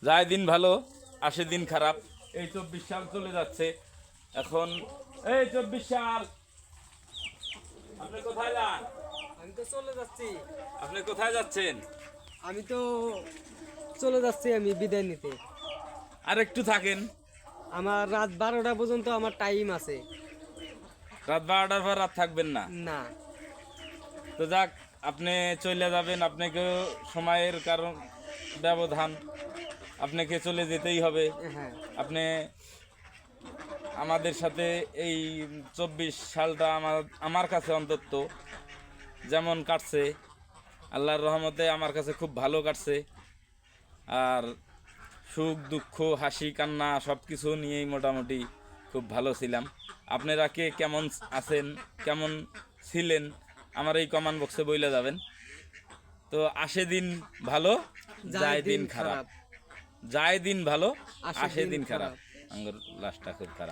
যায় দিন ভালো, আসে দিন খারাপ। এই 24 সাল চলে যাচ্ছে এখন। এই 24 সাল, আপনি কোথায় যান? আমি তো চলে যাচ্ছি। আপনি কোথায় যাচ্ছেন? আমি তো চলে যাচ্ছি আমি বিদায় নিতে। আর একটু থাকেন। আমার রাত 12টা পর্যন্ত আমার টাইম আছে। রাত 12টার পর রাত থাকবেন না? না। তো যাক, আপনি চলে যাবেন, আপনাকেও সময়ের কারণ ব্যবধান, আপনাকে চলে যেতেই হবে। হ্যাঁ। আপনি আমাদের সাথে এই 24 সালটা আমার কাছে অন্তত যেমন কাটছে, আল্লাহর রহমতে আমার কাছে খুব ভালো কাটছে। আর সুখ দুঃখ হাসি কান্না সব কিছু নিয়েই মোটামুটি খুব ভালো ছিলাম। আপনারা কে কেমন আছেন, কেমন ছিলেন, আমার এই কমেন্ট বক্সে বইলে যাবেন। তো আসে দিন ভালো, যায় দিন খারাপ। যায় দিন ভালো, আসে দিন খারাপ। আমার লাস্টটা খুব খারাপ।